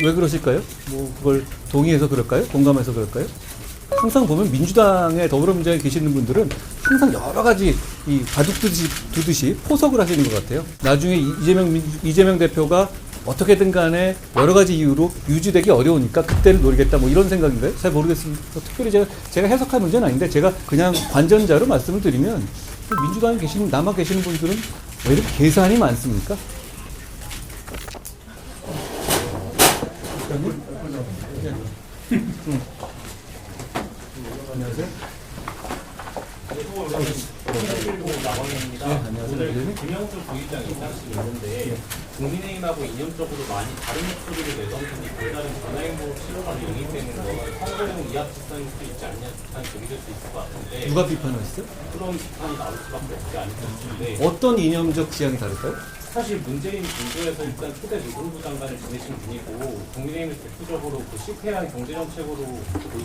왜 그러실까요? 뭐 그걸 동의해서 그럴까요? 공감해서 그럴까요? 항상 보면 민주당에 더불어민주당에 계시는 분들은 항상 여러 가지 이 바둑 두듯이 포석을 하시는 것 같아요. 나중에 이재명 대표가 어떻게든 간에 여러 가지 이유로 유지되기 어려우니까 그때를 노리겠다 뭐 이런 생각인가요? 잘 모르겠습니다. 특별히 제가 해석할 문제는 아닌데 제가 그냥 관전자로 말씀을 드리면 민주당에 남아 계시는 분들은 왜 이렇게 계산이 많습니까? 안녕하세요. 오늘 김영철 부의장 입장식이 있는데 국민의힘하고 이념적으로 많이 다른 목소리를 내던 분이 별다른 변화행보 치료가 영입되는 거 선거용 이합집산일 수도 있지 않냐 비판이 제기될 수 있을 것 같은데 누가 비판하셨어요? 그런 비판이 나올 수밖에 없지 않을까 싶은데 어떤 이념적 지향이 다를까요? 사실 문재인 정부에서 일단 초대 노동부 장관을 지내신 분이고 국민의힘을 대표적으로 그 실패한 경제정책으로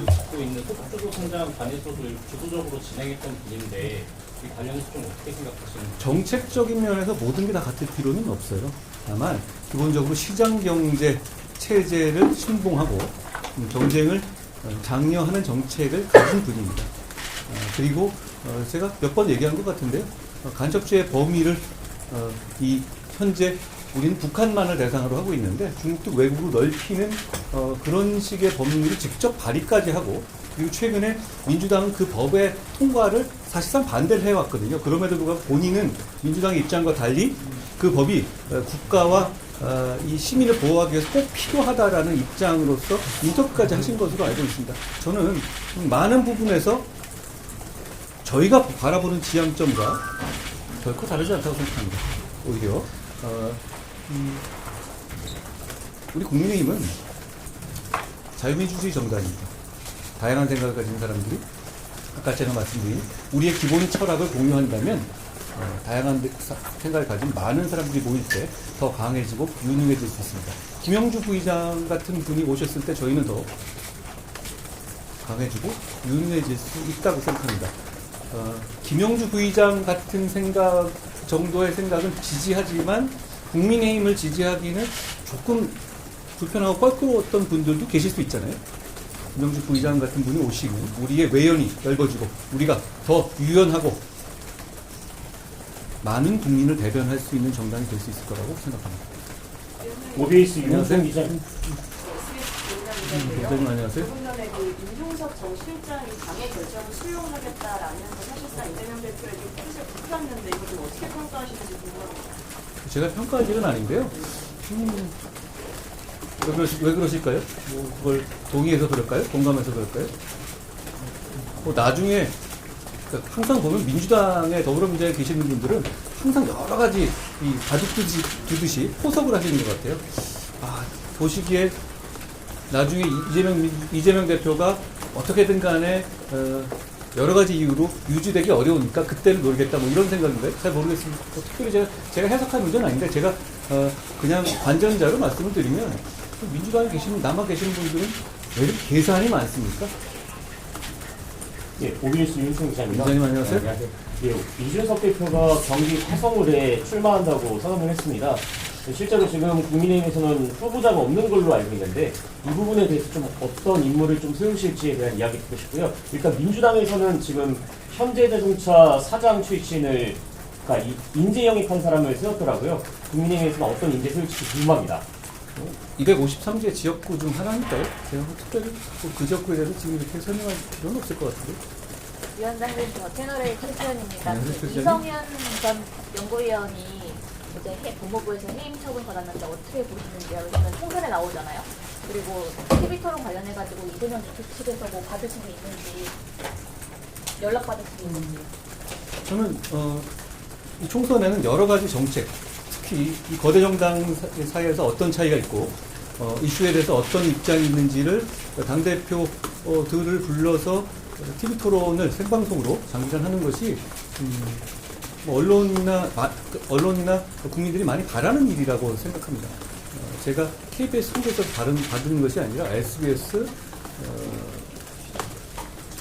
갖고 있는 소득주도 성장 관에서도 주도적으로 진행했던 분인데 이 관련해서 좀 어떻게 생각하시는지. 정책적인 면에서 모든 게 다 같을 필요는 없어요. 다만 기본적으로 시장 경제 체제를 신봉하고 경쟁을 장려하는 정책을 가진 분입니다. 그리고 제가 몇 번 얘기한 것 같은데요. 간첩죄의 범위를 현재 우리는 북한만을 대상으로 하고 있는데 중국도 외국으로 넓히는 그런 식의 법률을 직접 발의까지 하고 그리고 최근에 민주당은 그 법의 통과를 사실상 반대를 해왔거든요. 그럼에도 불구하고 본인은 민주당의 입장과 달리 그 법이 국가와 이 시민을 보호하기 위해서 꼭 필요하다라는 입장으로서 인터뷰까지 하신 것으로 알고 있습니다. 저는 많은 부분에서 저희가 바라보는 지향점과 결코 다르지 않다고 생각합니다. 오히려 우리 국민의힘은 자유민주주의 정당입니다. 다양한 생각을 가진 사람들이 아까 제가 말씀드린 우리의 기본 철학을 공유한다면 다양한 생각을 가진 많은 사람들이 모일 때 더 강해지고 유능해질 수 있습니다. 김영주 부의장 같은 분이 오셨을 때 저희는 더 강해지고 유능해질 수 있다고 생각합니다. 김영주 부의장 같은 정도의 생각은 지지하지만 국민의힘을 지지하기는 조금 불편하고 껄끄러웠던 분들도 계실 수 있잖아요. 김영주 부의장 같은 분이 오시면 우리의 외연이 넓어지고 우리가 더 유연하고 많은 국민을 대변할 수 있는 정당이 될 수 있을 거라고 생각합니다. OBS 윤성 기자. 기자님 안녕하세요. 조금 전에 그 임종석 전 실장이 당의 결정을 수용하겠다라면서 사실상 이재명 대표에게 뜻을 붙였는데 이거 좀 어떻게 평가하시는지 궁금합니다. 제가 평가할 일은 아닌데요. 왜 그러실까요? 뭐 그걸 동의해서 그럴까요? 공감해서 그럴까요? 뭐 나중에 항상 보면 민주당에 더불어민주당에 계시는 분들은 항상 여러 가지 이 바둑 두듯이 포석을 하시는 것 같아요. 보시기에 나중에 이재명 대표가 어떻게든 간에 여러 가지 이유로 유지되기 어려우니까 그때를 노리겠다 뭐 이런 생각인가요? 잘 모르겠습니다. 특별히 제가 해석할 문제는 아닌데 제가 그냥 관전자로 말씀을 드리면 민주당에 남아 계시는 분들은 왜 이렇게 계산이 많습니까? 예, OBS 윤성 기자입니다. 기자님 안녕하세요. 안녕하세요. 예, 이준석 대표가 경기 화성을에 출마한다고 선언을 했습니다. 실제로 지금 국민의힘에서는 후보자가 없는 걸로 알고 있는데 이 부분에 대해서 좀 어떤 인물을 좀 세우실지에 대한 이야기 듣고 싶고요. 일단 민주당에서는 지금 현대자동차 사장 출신을 그러니까 인재 영입한 사람을 세웠더라고요. 국민의힘에서는 어떤 인재 세울지 궁금합니다. 253개 지역구 중 하나니까요. 제가 특별히 그 지역구에 대해서 지금 이렇게 설명할 필요는 없을 것 같은데. 위원장님, 저 채널A 최수연입니다. 안녕하세요, 최수연님. 이성현 전 연구위원이 어제 법무부에서 해임 처분 받았는데 어떻게 보시는지요? 왜냐면 총선에 나오잖아요. 그리고 TV 토론 관련해가지고 이재명 대표 측에서 뭐 받으신 게 있는지 연락 받으신 게 있는지. 저는 이 총선에는 여러 가지 정책, 특히 이 거대 정당 사이에서 어떤 차이가 있고 이슈에 대해서 어떤 입장이 있는지를 당대표들을 불러서 TV 토론을 생방송으로 장기간 하는 것이 언론이나 국민들이 많이 바라는 일이라고 생각합니다. 제가 KBS 통해서 받은 것이 아니라 SBS,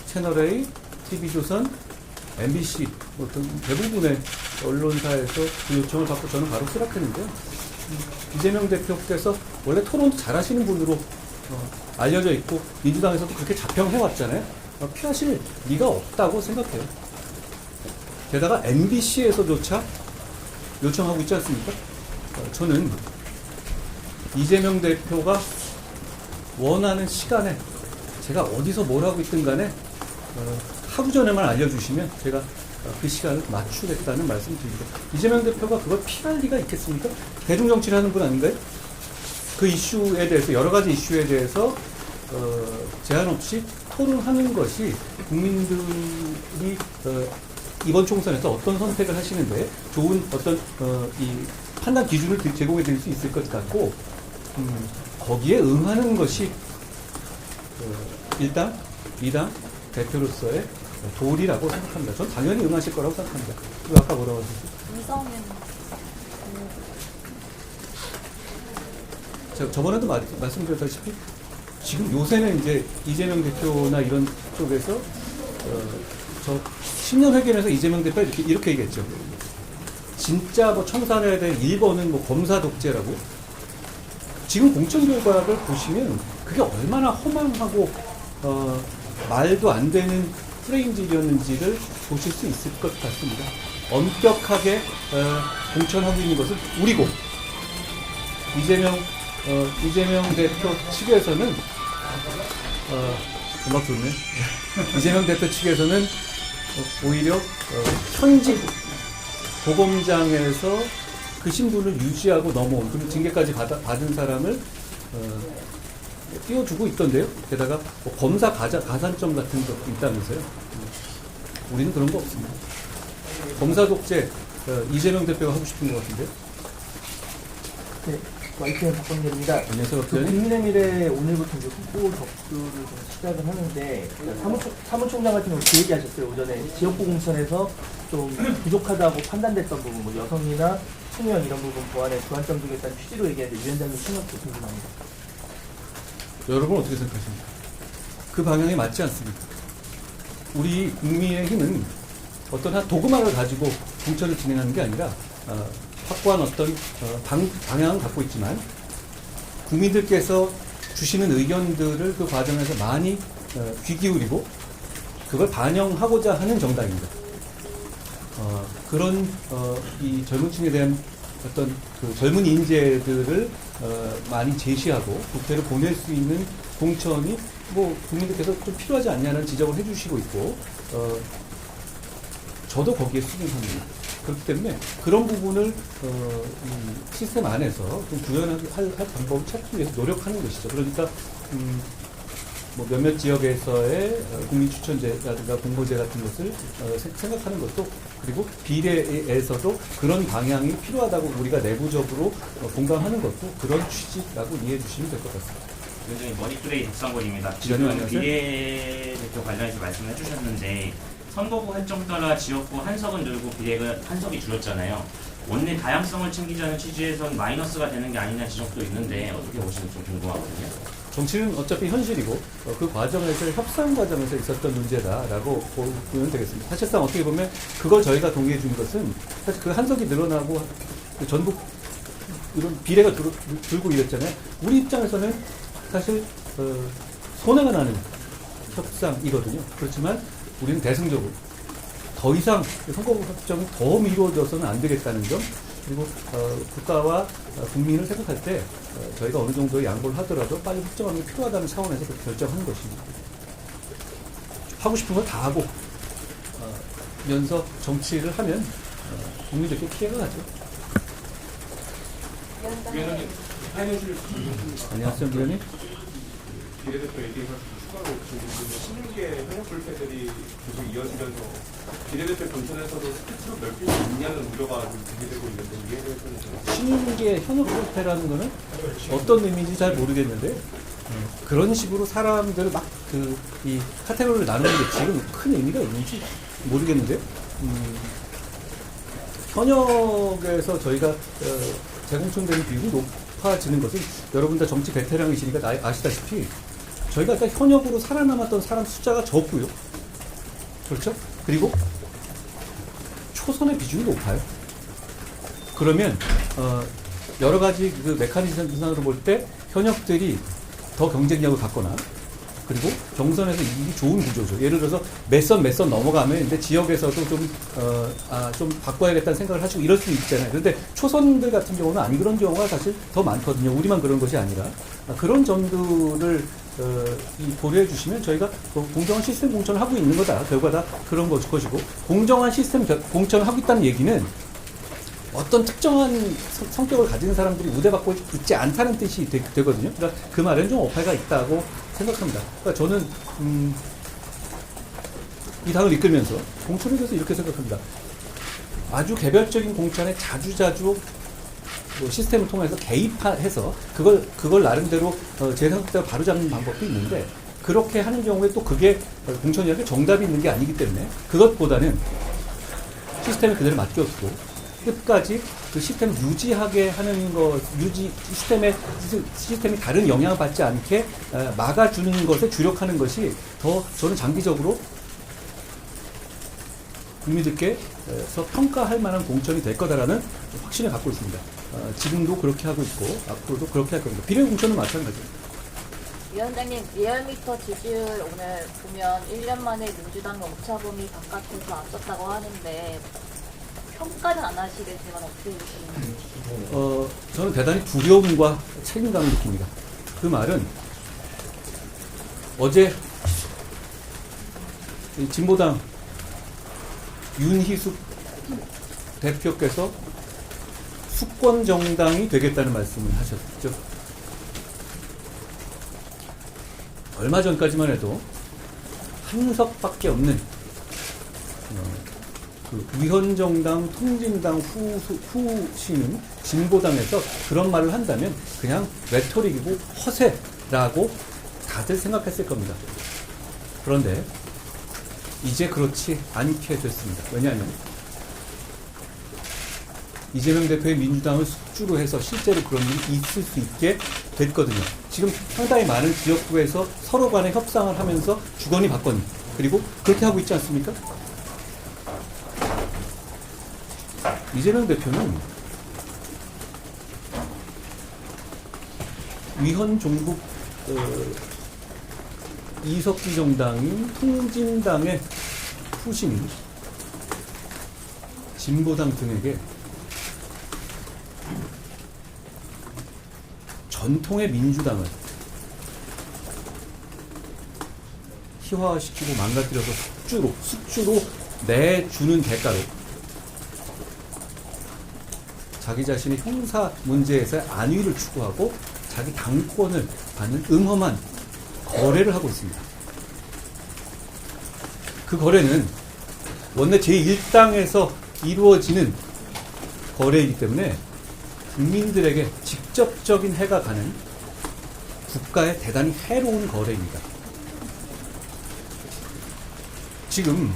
채널A, TV조선, MBC 등 대부분의 언론사에서 그 요청을 받고 저는 바로 수락했는데요. 이재명 대표께서 원래 토론도 잘하시는 분으로 알려져 있고 민주당에서도 그렇게 자평해왔잖아요. 피하실 리가 없다고 생각해요. 게다가 MBC에서조차 요청하고 있지 않습니까? 저는 이재명 대표가 원하는 시간에 제가 어디서 뭘 하고 있든 간에 하루 전에만 알려주시면 제가 그 시간을 맞추겠다는 말씀 드립니다. 이재명 대표가 그걸 피할 리가 있겠습니까? 대중정치를 하는 분 아닌가요? 그 이슈에 대해서, 여러 가지 이슈에 대해서 제한 없이 토론하는 것이 국민들이 이번 총선에서 어떤 선택을 하시는데 좋은 어떤 이 판단 기준을 제공해 드릴 수 있을 것 같고, 거기에 응하는 것이 일당, 이당 대표로서의 도리라고 생각합니다. 전 당연히 응하실 거라고 생각합니다. 그리고 아까 뭐라고 하셨죠? 이성윤 제가 저번에도 말씀드렸다시피 지금 요새는 이제 이재명 대표나 이런 쪽에서 저 신년 회견에서 이재명 대표가 이렇게 얘기했죠. 진짜 뭐 청산해야 될 1번은 뭐 검사 독재라고. 지금 공천 결과를 보시면 그게 얼마나 허망하고 말도 안 되는 프레임질이었는지를 보실 수 있을 것 같습니다. 엄격하게 공천하고 있는 것은 우리고, 이재명 대표 측에서는 음악 좋네. 이재명 대표 측에서는 오히려 현직 고검장에서 그 신분을 유지하고 넘어온, 그리고 징계까지 받은 사람을 띄워주고 있던데요. 게다가 뭐 검사 가산점 같은 것도 있다면서요. 우리는 그런 거 없습니다. 검사 독재 이재명 대표가 하고 싶은 것 같은데요. 네, YTN 박광렬입니다. 안녕하세요, 그 박사님. 국민의밀에 오늘부터 이제 후보 접수를 좀 시작을 하는데, 사무총장 같은 경우 그 얘기 하셨어요. 오전에 지역구 공천에서 좀 부족하다고 판단됐던 부분, 뭐 여성이나 청년 이런 부분 보완에 주안점 주겠다는 취지로 얘기했는데, 위원장님 생각도 궁금합니다. 여러분 어떻게 생각하십니까? 그 방향이 맞지 않습니까? 우리 국민의힘은 어떤 한 도그마를 가지고 공천을 진행하는 게 아니라 확고한 어떤 방향은 갖고 있지만 국민들께서 주시는 의견들을 그 과정에서 많이 귀 기울이고 그걸 반영하고자 하는 정당입니다. 그런 이 젊은 층에 대한 어떤 그 젊은 인재들을 많이 제시하고 국회를 보낼 수 있는 공천이 뭐 국민들께서 좀 필요하지 않냐는 지적을 해주시고 있고, 저도 거기에 수긍합니다. 그렇기 때문에 그런 부분을 이 시스템 안에서 좀 구현하게 할 방법을 찾기 위해서 노력하는 것이죠. 그러니까 뭐 몇몇 지역에서의 국민 추천제라든가 공모제 같은 것을 생각하는 것도, 그리고 비례에서도 그런 방향이 필요하다고 우리가 내부적으로 공감하는 것도 그런 취지라고 이해해 주시면 될 것 같습니다. 위원장님, 머니플레이 박상권입니다. 위원님 지금 안녕하세요. 비례대표 관련해서 말씀해 주셨는데 선거구 할정 따라 지역구 한석은 늘고 비례가 한석이 줄었잖아요. 원내 다양성을 챙기자는 취지에선 마이너스가 되는 게 아니냐 지적도 있는데 어떻게 보시는지 좀 궁금하거든요. 정치는 어차피 현실이고 그 과정에서 협상 과정에서 있었던 문제다라고 보면 되겠습니다. 사실상 어떻게 보면 그걸 저희가 동의해 준 것은 사실 그 한석이 늘어나고 그 전국 이런 비례가 줄고 이랬잖아요. 우리 입장에서는 사실 손해가 나는 협상이거든요. 그렇지만 우리는 대승적으로 더 이상 선거구 협정이 더 미뤄져서는 안 되겠다는 점, 그리고 국가와 국민을 생각할 때 저희가 어느 정도의 양보를 하더라도 빨리 확정하는 게 필요하다는 차원에서 그렇게 결정한 것입니다. 하고 싶은 걸 다 하고 면서 정치를 하면 국민들께 피해가 가죠. 위원장님, 타임실 안녕하세요, 위원님. 비례대표 얘기해서 추가로 지금 16개 현역 불패들이 계속 이어지면서 비례대표 본선에서도 스피치로 넓힐 수 있냐는 우려가 좀 제기되고 있는데 이에 대해서는 좀 신인 게 현역 불패라는 거는 어떤 의미인지 잘 모르겠는데, 그런 식으로 사람들을 막 이 카테고리를 나누는 게 지금 큰 의미가 있는지 모르겠는데요. 현역에서 저희가 재공천되는 비율이 높아지는 것은 여러분 다 정치 베테랑이시니까 아시다시피 저희가 일단 현역으로 살아남았던 사람 숫자가 적고요. 그렇죠? 그리고 초선의 비중이 높아요. 그러면 여러 가지 그 메커니즘상으로 볼 때 현역들이 더 경쟁력을 갖거나 그리고 경선에서 이기 좋은 구조죠. 예를 들어서 몇 선 넘어가면 이제 지역에서도 좀 바꿔야겠다는 생각을 하시고 이럴 수 있잖아요. 그런데 초선들 같은 경우는 안 그런 경우가 사실 더 많거든요. 우리만 그런 것이 아니라 그런 점들을 고려해 주시면 저희가 공정한 시스템 공천을 하고 있는 거다. 결과 다 그런 것이고 공정한 시스템 공천을 하고 있다는 얘기는 어떤 특정한 성격을 가진 사람들이 우대받고 있지 않다는 뜻이 되거든요. 그러니까 그 말은 좀 오해가 있다고 생각합니다. 그러니까 저는 이 당을 이끌면서 공천에 대해서 이렇게 생각합니다. 아주 개별적인 공천에 자주자주 시스템을 통해서 개입해서 그걸 나름대로 제 생각대로 바로잡는 방법도 있는데 그렇게 하는 경우에 또 그게 공천이라는 게 정답이 있는 게 아니기 때문에 그것보다는 시스템에 그대로 맡겨두고 끝까지 그 시스템을 유지하게 하는 것, 시스템이 다른 영향을 받지 않게 막아주는 것에 주력하는 것이 더 저는 장기적으로 국민들께서 평가할 만한 공천이 될 거다라는 확신을 갖고 있습니다. 지금도 그렇게 하고 있고 앞으로도 그렇게 할 겁니다. 비례 공천은 마찬가지입니다. 위원장님, 리얼미터 지지율 오늘 보면 1년 만에 민주당이 오차범위 바깥에서 앞섰다고 하는데 평가는 안 하시겠지만 어떻게 보시는지? 저는 대단히 두려움과 책임감을 느낍니다. 그 말은 어제 진보당 윤희숙 대표께서 수권 정당이 되겠다는 말씀을 하셨죠. 얼마 전까지만 해도 한석밖에 없는 그 위헌정당, 통진당 후시는 진보당에서 그런 말을 한다면 그냥 레토릭이고 허세라고 다들 생각했을 겁니다. 그런데 이제 그렇지 않게 됐습니다. 왜냐하면 이재명 대표의 민주당을 숙주로 해서 실제로 그런 일이 있을 수 있게 됐거든요. 지금 상당히 많은 지역구에서 서로 간에 협상을 하면서 주거니 받거니 그리고 그렇게 하고 있지 않습니까? 이재명 대표는 위헌 종북 이석기 정당인 통진당의 후신인 진보당 등에게 전통의 민주당을 희화화시키고 망가뜨려서 숙주로 내주는 대가로 자기 자신의 형사 문제에서의 안위를 추구하고 자기 당권을 받는 음험한 거래를 하고 있습니다. 그 거래는 원내 제1당에서 이루어지는 거래이기 때문에 국민들에게 직접적인 해가 가는 국가에 대단히 해로운 거래입니다. 지금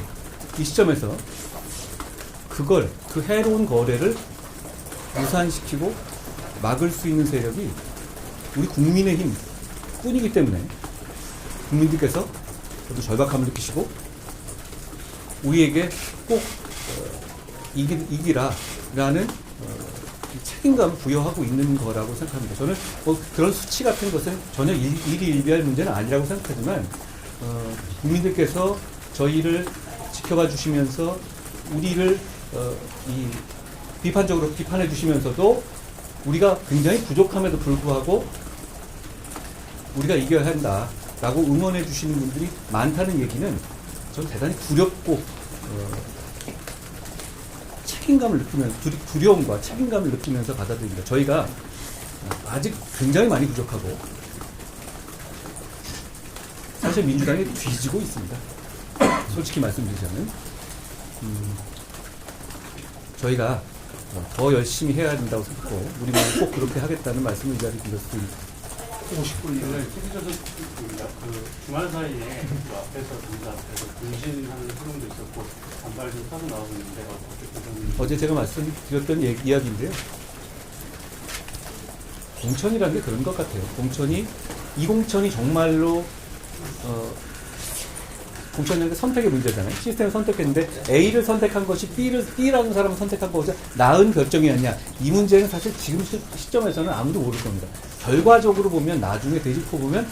이 시점에서 그 해로운 거래를 무산시키고 막을 수 있는 세력이 우리 국민의힘 뿐이기 때문에 국민들께서 저도 절박함을 느끼시고 우리에게 꼭 이기라라는 책임감을 부여하고 있는 거라고 생각합니다. 저는 그런 수치 같은 것은 전혀 일희일비할 문제는 아니라고 생각하지만 국민들께서 저희를 지켜봐 주시면서 우리를 비판적으로 비판해 주시면서도 우리가 굉장히 부족함에도 불구하고 우리가 이겨야 한다라고 응원해 주시는 분들이 많다는 얘기는 저는 대단히 두렵고 책임감을 느끼면서 두려움과 책임감을 느끼면서 받아들입니다. 저희가 아직 굉장히 많이 부족하고 사실 민주당이 뒤지고 있습니다. 솔직히 말씀드리자면 저희가 더 열심히 해야 된다고 생각하고 우리 모두 꼭 그렇게 하겠다는 말씀을 이 자리에 드렸습니다. 59일날 그 주말 사이에 그 앞에서 정부 앞에서 분신하는 소동도 있었고 반발도 터져 나오고 있는데 어떻게 보셨는지. 어제 제가 말씀드렸던 이야기인데요. 공천이라는 게 그런 것 같아요. 이 공천이 정말로 공천장의 선택의 문제잖아요. 시스템을 선택했는데 A를 선택한 것이 B라는 사람을 선택한 것이 나은 결정이었냐. 이 문제는 사실 지금 시점에서는 아무도 모를 겁니다. 결과적으로 보면 나중에 되짚어 보면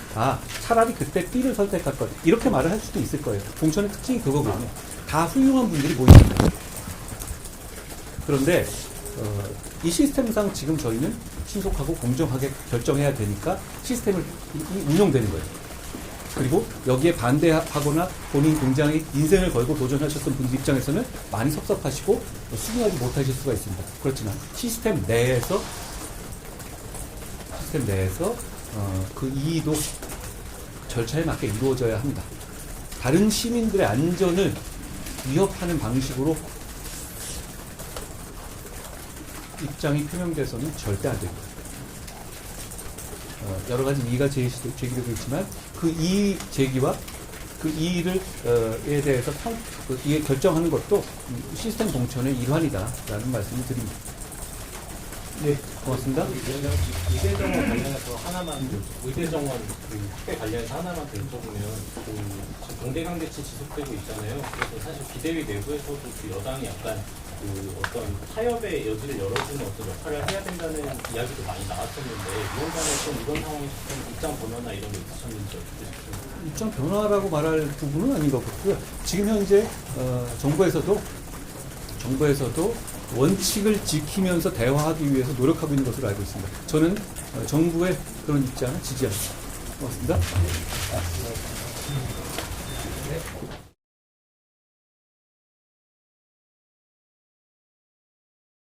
차라리 그때 B를 선택할 걸 이렇게 말을 할 수도 있을 거예요. 공천의 특징이 그거거든요. 다 훌륭한 분들이 모입니다. 그런데 이 시스템상 지금 저희는 신속하고 공정하게 결정해야 되니까 시스템을 운영되는 거예요. 그리고 여기에 반대하거나 본인 굉장히 인생을 걸고 도전하셨던 분들 입장에서는 많이 섭섭하시고 수긍하지 못하실 수가 있습니다. 그렇지만 시스템 내에서 그 이의도 절차에 맞게 이루어져야 합니다. 다른 시민들의 안전을 위협하는 방식으로 입장이 표명돼서는 절대 안 됩니다. 여러 가지 이의가 제기되고 있지만 그 이의 제기와 그 이의를 에 대해서 이에 결정하는 것도 시스템 공천의 일환이다라는 말씀을 드립니다. 네, 고맙습니다. 의대 정원 관련해서 하나만 의대 정원 학회 관련해서 하나만 더 여쭤보면 지금 동대강 대치 지속되고 있잖아요. 그래서 사실 비대위 내부에서도 그 여당이 약간 어떤 타협의 여지를 열어주는 어떤 역할을 해야 된다는 이야기도 많이 나왔었는데 위원장은 좀 이런 상황에서 좀 입장 변화나 이런 게 있으셨는지 어떻게 싶습니까? 입장 변화라고 말할 부분은 아닌 것 같고요. 지금 현재 정부에서도 원칙을 지키면서 대화하기 위해서 노력하고 있는 것으로 알고 있습니다. 저는 정부의 그런 입장을 지지합니다. 고맙습니다.